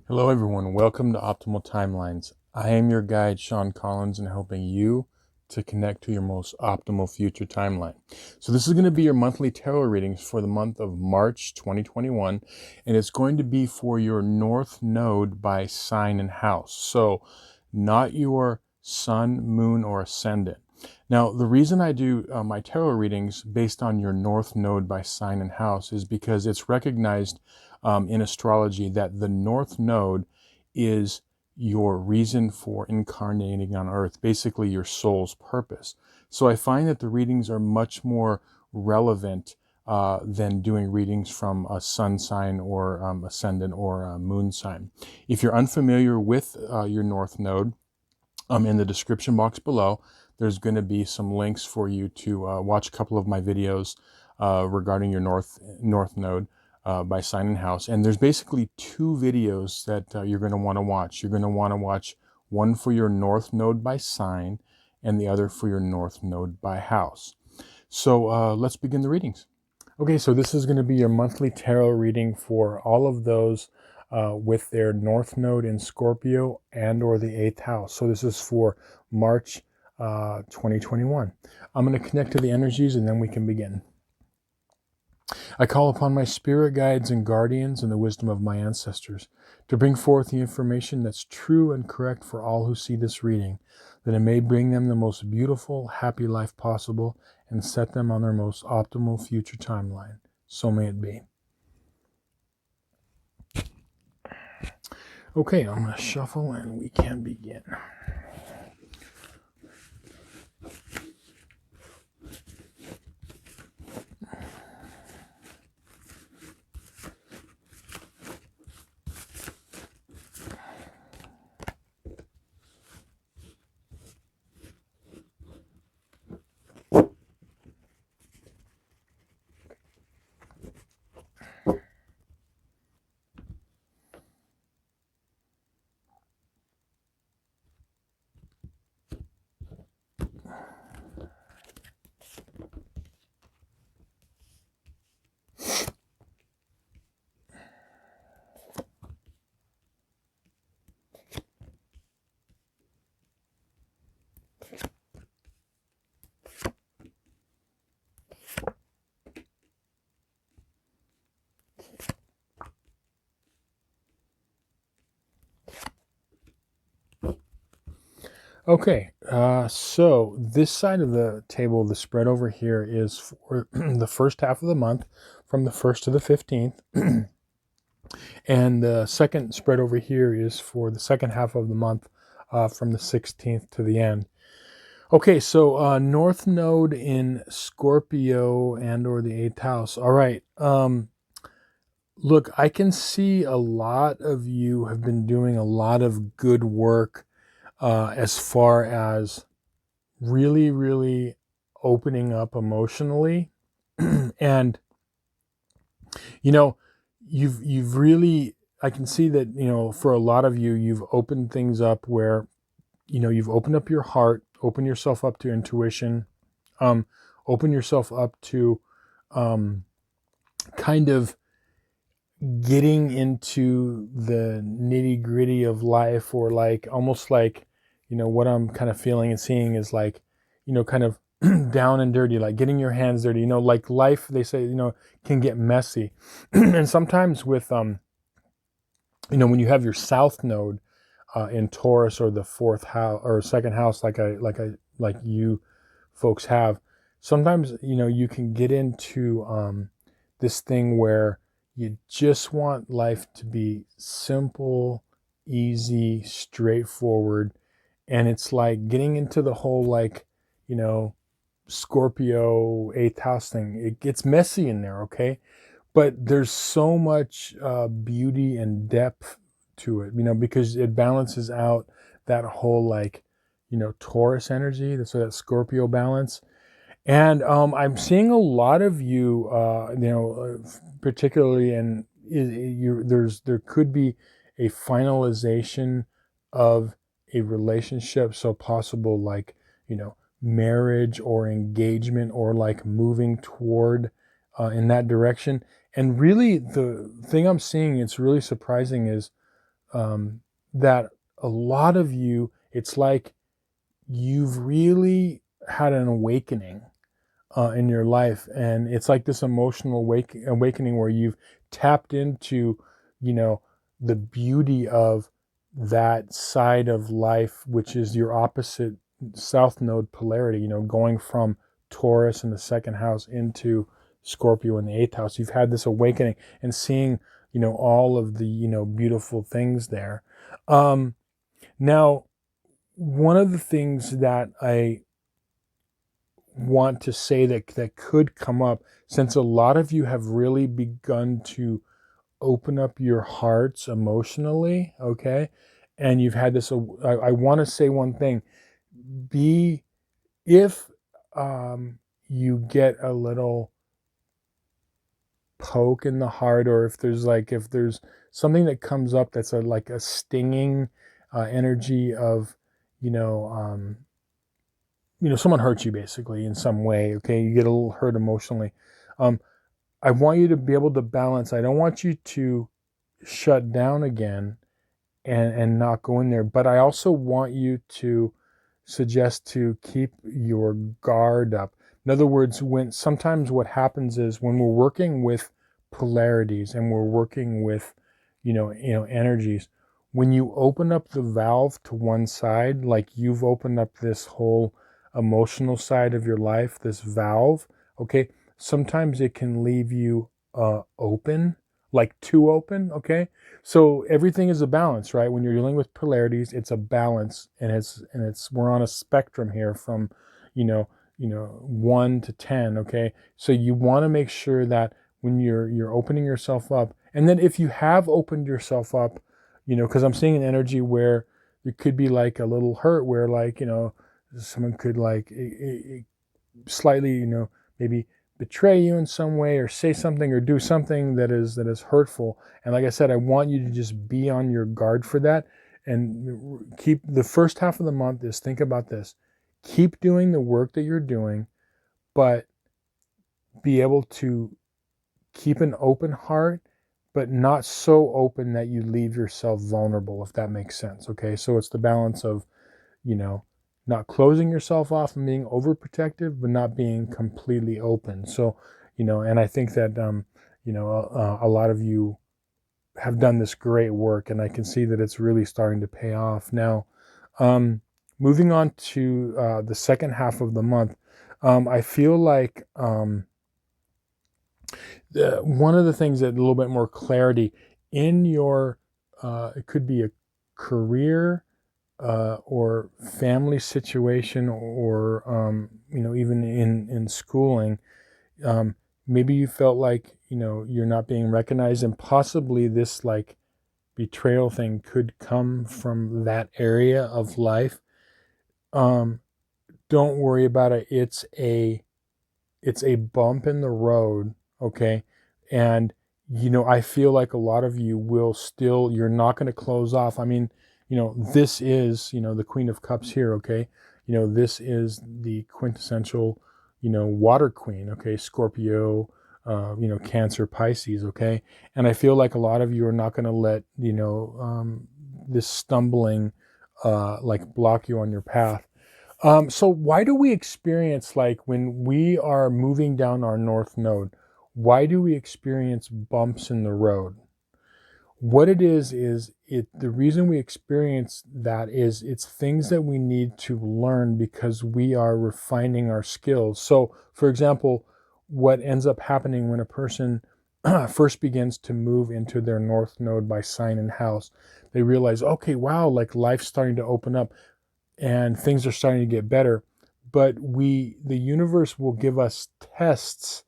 Hello everyone, welcome to Optimal Timelines. I am your guide, Sean Collins, and helping you to connect to your most optimal future timeline. So this is going to be your monthly tarot readings for the month of March 2021, and it's going to be for your North Node by sign and house. So not your sun, moon, or ascendant. Now, the reason I do my tarot readings based on your North Node by sign and house is because it's recognized in astrology that the North Node is your reason for incarnating on Earth, basically your soul's purpose. So I find that the readings are much more relevant than doing readings from a sun sign or ascendant or a moon sign. If you're unfamiliar with your North Node, in the description box below, there's going to be some links for you to watch a couple of my videos regarding your North Node by sign and house. And there's basically two videos that you're going to want to watch. You're going to want to watch one for your North Node by sign and the other for your North Node by house. So let's begin the readings. Okay, so this is going to be your monthly tarot reading for all of those with their North Node in Scorpio and or the 8th house. So this is for March 2021. I'm going to connect to the energies and then we can begin. I call upon my spirit guides and guardians and the wisdom of my ancestors to bring forth the information that's true and correct for all who see this reading, that it may bring them the most beautiful, happy life possible and set them on their most optimal future timeline. So may it be. Okay, I'm going to shuffle and we can begin. Okay, so this side of the table, the spread over here is for the first half of the month from the 1st to the 15th. And the second spread over here is for the second half of the month from the 16th to the end. Okay, so North Node in Scorpio and or the 8th house. All right. Look, I can see a lot of you have been doing a lot of good work as far as really, really opening up emotionally. And, you know, you've really, I can see that, for a lot of you, you've opened things up where, you've opened up your heart, open yourself up to intuition, open yourself up to kind of getting into the nitty gritty of life, or like almost like, what I'm kind of feeling and seeing is like, kind of down and dirty, like getting your hands dirty, like life, they say, can get messy. And sometimes with, when you have your South Node in Taurus or the 4th house or 2nd house, like you folks have, sometimes, you can get into this thing where you just want life to be simple, easy, straightforward. And it's like getting into the whole, like, Scorpio 8th house thing. It gets messy in there, okay? But there's so much beauty and depth to it, because it balances out that whole, like, Taurus energy, so that Scorpio balance. And I'm seeing a lot of you, particularly, and there could be a finalization of a relationship, so possible, like, marriage or engagement, or like moving toward in that direction. And really, the thing I'm seeing, it's really surprising, is that a lot of you, it's like you've really had an awakening in your life, and it's like this emotional awakening where you've tapped into, you know, the beauty of that side of life, which is your opposite south node polarity, you know, going from Taurus in the second house into Scorpio in the eighth house. You've had this awakening and seeing, you know, all of the, you know, beautiful things there. Now, one of the things that I want to say that could come up, since a lot of you have really begun to open up your hearts emotionally, okay, and you've had this, I want to say one thing: be if you get a little poke in the heart, or if there's something that comes up that's like a stinging energy of, you know, someone hurts you basically in some way, okay, you get a little hurt emotionally. I want you to be able to balance. I don't want you to shut down again and not go in there, but I also want you to suggest to keep your guard up. In other words, when sometimes what happens is when we're working with polarities and we're working with, energies, when you open up the valve to one side, like you've opened up this whole emotional side of your life, this valve, okay, sometimes it can leave you open, like too open, okay? So everything is a balance, right? When you're dealing with polarities, it's a balance, and it's we're on a spectrum here from, 1 to 10, okay? So you want to make sure that when you're opening yourself up, and then if you have opened yourself up, because I'm seeing an energy where it could be like a little hurt, where like, someone could like slightly, maybe betray you in some way, or say something or do something that is hurtful. And like I said, I want you to just be on your guard for that, and keep the first half of the month is, think about this: keep doing the work that you're doing, but be able to keep an open heart, but not so open that you leave yourself vulnerable, if that makes sense. Okay, so it's the balance of, not closing yourself off and being overprotective, but not being completely open. So, and I think that, a lot of you have done this great work, and I can see that it's really starting to pay off. Now, moving on to the second half of the month, I feel like one of the things that a little bit more clarity in your, it could be a career, or family situation, or even in schooling, maybe you felt like you're not being recognized, and possibly this like betrayal thing could come from that area of life. Don't worry about it. It's a bump in the road, okay? And I feel like a lot of you will still, you're not going to close off. I mean, this is, the Queen of Cups here, okay? This is the quintessential, water queen, okay? Scorpio, Cancer, Pisces, okay? And I feel like a lot of you are not going to let, this stumbling, like block you on your path. So why do we experience, like when we are moving down our north node, why do we experience bumps in the road? What it is the reason we experience that is it's things that we need to learn because we are refining our skills. So, for example, what ends up happening when a person first begins to move into their north node by sign and house, they realize, okay, wow, like life's starting to open up and things are starting to get better. But the universe will give us tests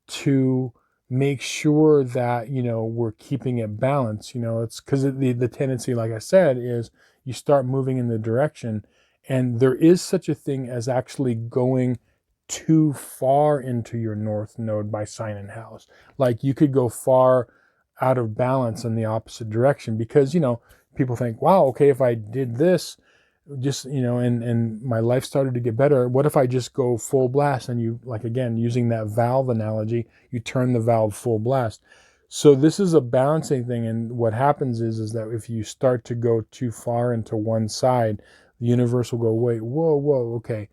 to make sure that, we're keeping it balanced. It's because the tendency, like I said, is you start moving in the direction, and there is such a thing as actually going too far into your north node by sign and house. Like you could go far out of balance in the opposite direction, because people think, wow, okay, if I did this, just and my life started to get better, what if I just go full blast? And you, like, again, using that valve analogy, you turn the valve full blast. So this is a balancing thing, and what happens is that if you start to go too far into one side, the universe will go, wait, whoa, okay,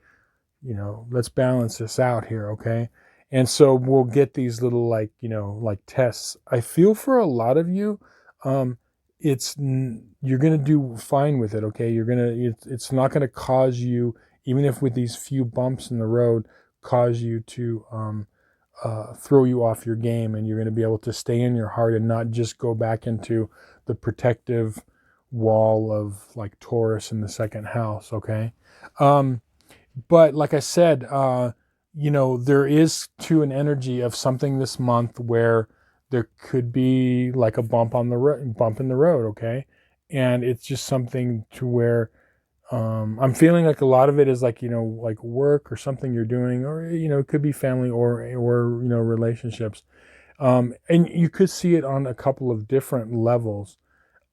let's balance this out here, okay? And so we'll get these little, like, like tests. I feel for a lot of you, um, you're gonna do fine with it, okay? It's not gonna cause you, even if with these few bumps in the road, cause you to throw you off your game, and you're going to be able to stay in your heart and not just go back into the protective wall of like Taurus in the second house, okay? But like I said, there is to an energy of something this month where there could be like a bump in the road, okay? And it's just something to where I'm feeling like a lot of it is like, like work or something you're doing, or, it could be family or relationships. And you could see it on a couple of different levels.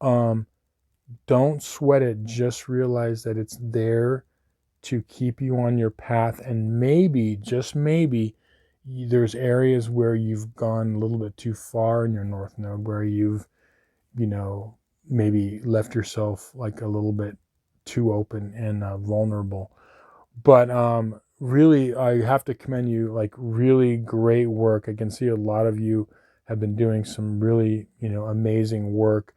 Um, don't sweat it. Just realize that it's there to keep you on your path. And maybe, just maybe, there's areas where you've gone a little bit too far in your North Node, where you've, maybe left yourself like a little bit too open and vulnerable. But really, I have to commend you, like really great work. I can see a lot of you have been doing some really, amazing work.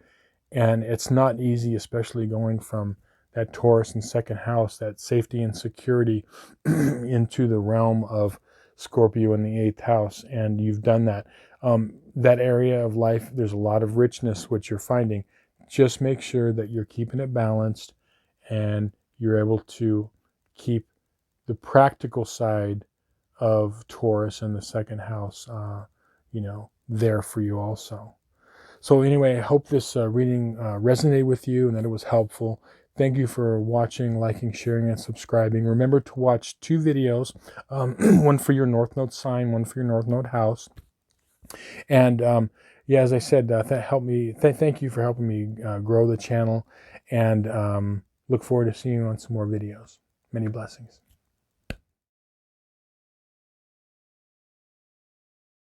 And it's not easy, especially going from that Taurus in second house, that safety and security, into the realm of Scorpio in the eighth house. And you've done that. That area of life, there's a lot of richness, which you're finding. Just make sure that you're keeping it balanced and you're able to keep the practical side of Taurus in the second house, there for you also. So anyway, I hope this reading resonated with you and that it was helpful. Thank you for watching, liking, sharing, and subscribing. Remember to watch 2 videos, one for your North Node sign, one for your North Node house. And yeah, as I said, thank you for helping me grow the channel, and look forward to seeing you on some more videos. Many blessings.